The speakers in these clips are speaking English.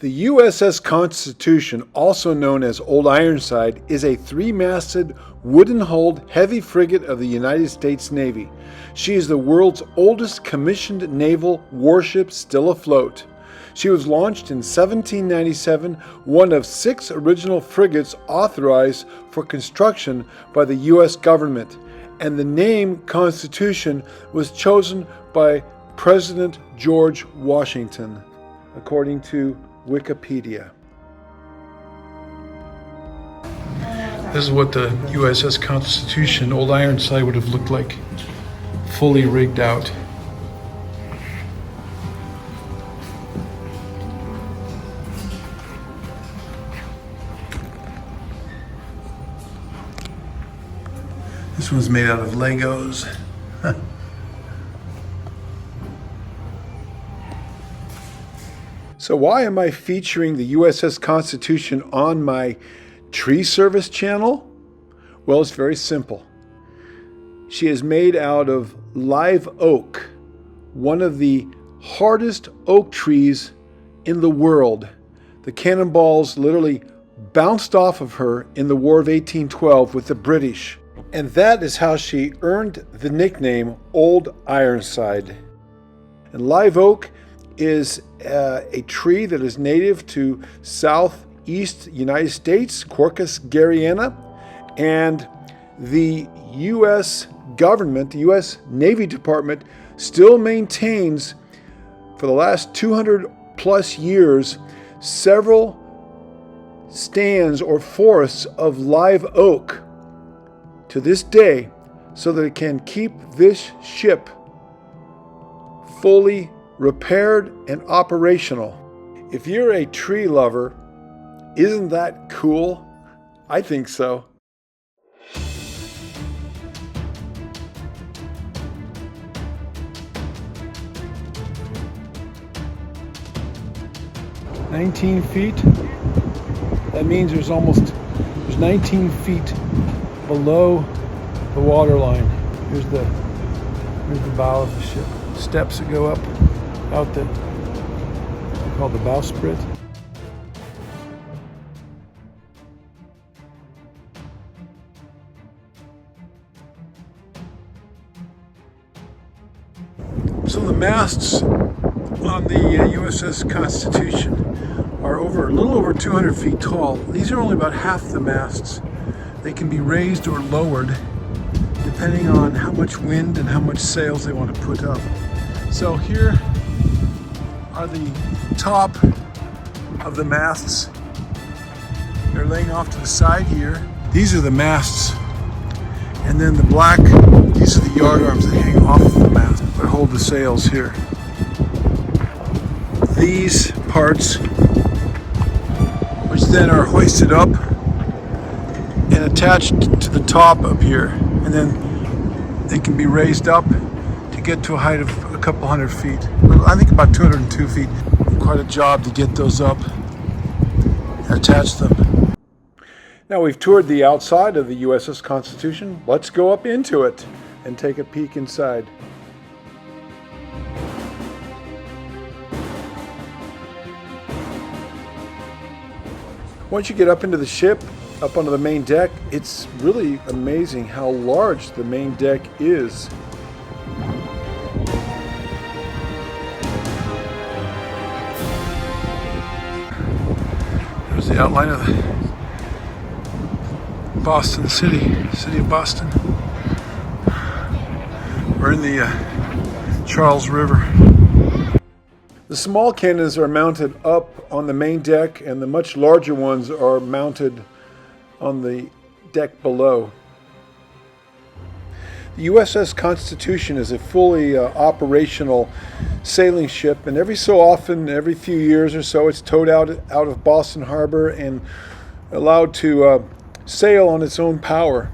The USS Constitution, also known as Old Ironside, is a three-masted, wooden-hulled heavy frigate of the United States Navy. She is the world's oldest commissioned naval warship still afloat. She was launched in 1797, one of 6 original frigates authorized for construction by the U.S. government, and the name Constitution was chosen by President George Washington, according to Wikipedia. This is what the USS Constitution, Old Ironside, would have looked like, fully rigged out. This one's made out of Legos. So why am I featuring the USS Constitution on my tree service channel? Well, it's very simple. She is made out of live oak, one of the hardest oak trees in the world. The cannonballs literally bounced off of her in the War of 1812 with the British. And that is how she earned the nickname Old Ironside. And live oak is a tree that is native to southeast United States, Corpus Gariana, and the U.S. government, the U.S. Navy Department, still maintains for the last 200 plus years several stands or forests of live oak to this day, so that it can keep this ship fully repaired and operational. If you're a tree lover, isn't that cool? I think so. "19 feet. That means there's 19 feet below the water line. Here's the bow of the ship. Steps that go up out the called the bowsprit. So the masts on the USS Constitution are a little over 200 feet tall. These are only about half the masts. They can be raised or lowered depending on how much wind and how much sails they want to put up. So here are the top of the masts. They're laying off to the side here. These are the masts. And then the black, these are the yard arms that hang off of the mast that hold the sails here. These parts, which then are hoisted up and attached to the top up here. And then they can be raised up to get to a height of a couple hundred feet. I think about 202 feet. Quite a job to get those up and attach them. Now we've toured the outside of the USS Constitution. Let's go up into it and take a peek inside. Once you get up into the ship, up onto the main deck, it's really amazing how large the main deck is. There's the outline of the Boston city of Boston. We're in the Charles River. The small cannons are mounted up on the main deck, and the much larger ones are mounted on the deck below. The USS Constitution is a fully operational sailing ship, and every so often, every few years or so, it's towed out of Boston Harbor and allowed to sail on its own power.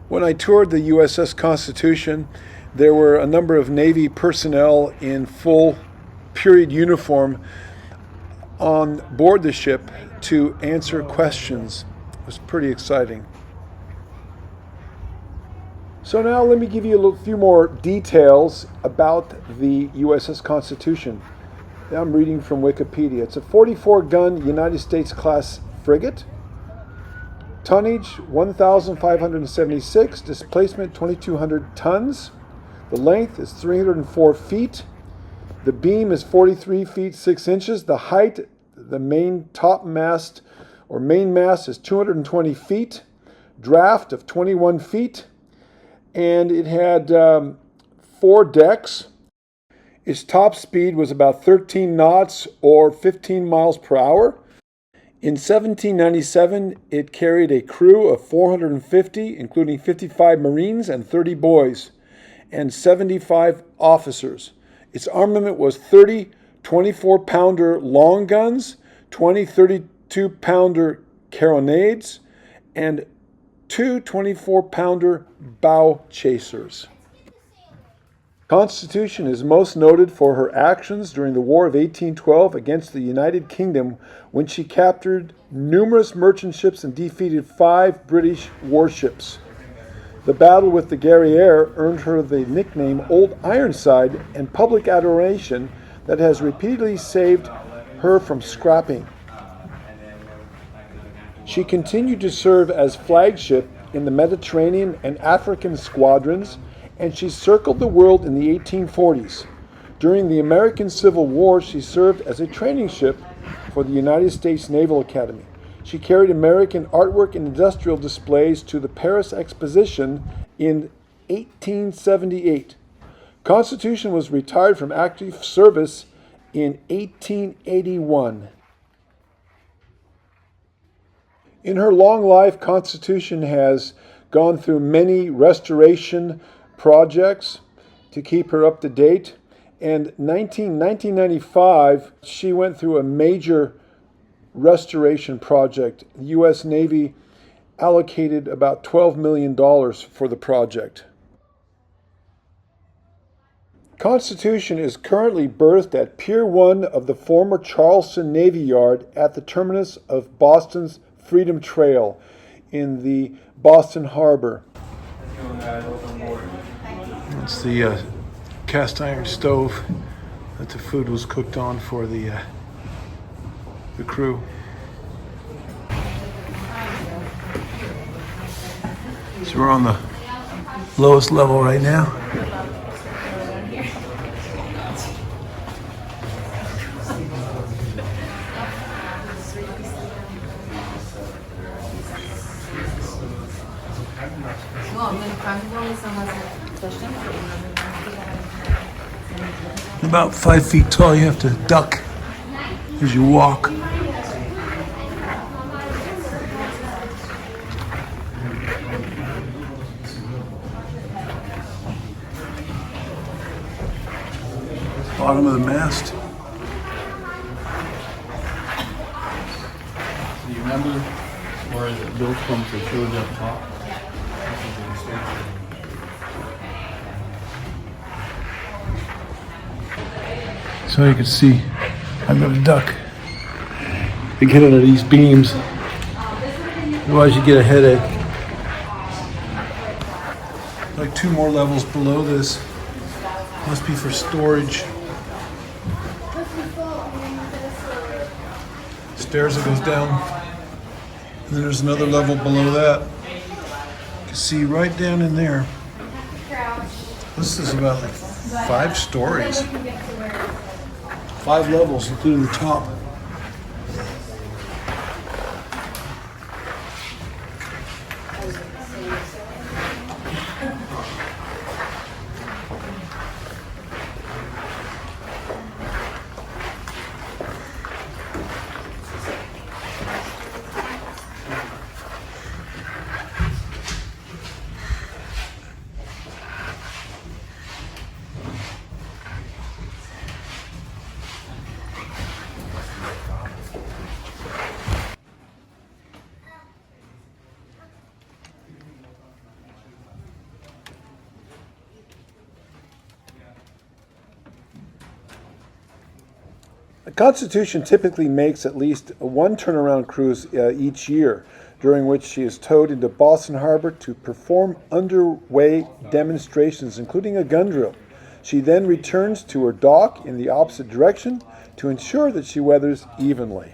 When I toured the USS Constitution, there were a number of Navy personnel in full period uniform on board the ship to answer questions. It was pretty exciting. So now let me give you a few more details about the USS Constitution. I'm reading from Wikipedia. It's a 44-gun United States class frigate. Tonnage 1,576, displacement 2,200 tons. The length is 304 feet. The beam is 43 feet 6 inches. The height, the main top mast or main mast is 220 feet. Draft of 21 feet. And it had 4 decks. Its top speed was about 13 knots or 15 miles per hour. In 1797, it carried a crew of 450, including 55 Marines and 30 boys, and 75 officers. Its armament was 30 24-pounder long guns, 20 32-pounder carronades, and 2 24-pounder bow chasers. Constitution is most noted for her actions during the War of 1812 against the United Kingdom, when she captured numerous merchant ships and defeated 5 British warships. The battle with the Guerriere earned her the nickname Old Ironside and public adoration that has repeatedly saved her from scrapping. She continued to serve as flagship in the Mediterranean and African squadrons, and she circled the world in the 1840s. During the American Civil War, she served as a training ship for the United States Naval Academy. She carried American artwork and industrial displays to the Paris Exposition in 1878. Constitution was retired from active service in 1881. In her long life, Constitution has gone through many restoration projects to keep her up to date. And 1995, she went through a major restoration project. The U.S. Navy allocated about $12 million for the project. Constitution is currently berthed at Pier 1 of the former Charleston Navy Yard at the terminus of Boston's Freedom Trail in the Boston Harbor. It's the cast iron stove that the food was cooked on for the crew. So we're on the lowest level right now. About 5 feet tall, you have to duck as you walk. Bottom of the mast. Do you remember where the built from to showed up top? So you can see, I'm going to duck to get under these beams. Otherwise you get a headache. Like 2 more levels below this. Must be for storage. Stairs that goes down. And then there's another level below that. You can see right down in there. This is about like 5 stories. 5 levels, including the top. The Constitution typically makes at least 1 turnaround cruise each year, during which she is towed into Boston Harbor to perform underway demonstrations, including a gun drill. She then returns to her dock in the opposite direction to ensure that she weathers evenly.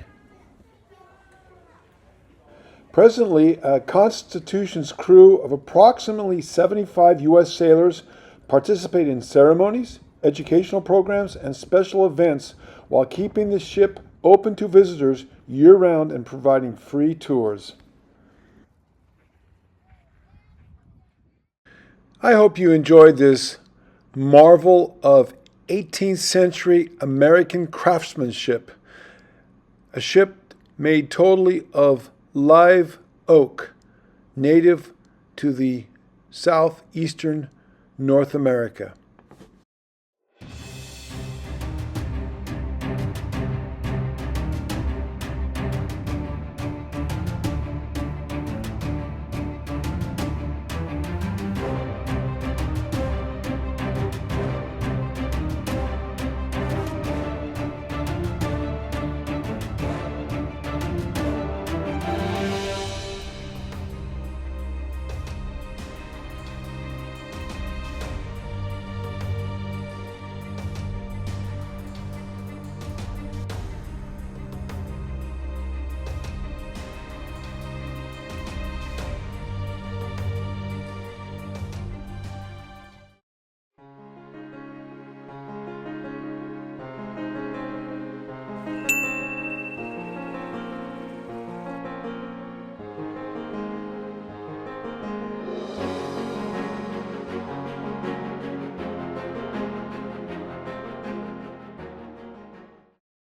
Presently, Constitution's crew of approximately 75 U.S. sailors participate in ceremonies, educational programs, and special events while keeping the ship open to visitors year-round and providing free tours. I hope you enjoyed this marvel of 18th century American craftsmanship, a ship made totally of live oak, native to the southeastern North America.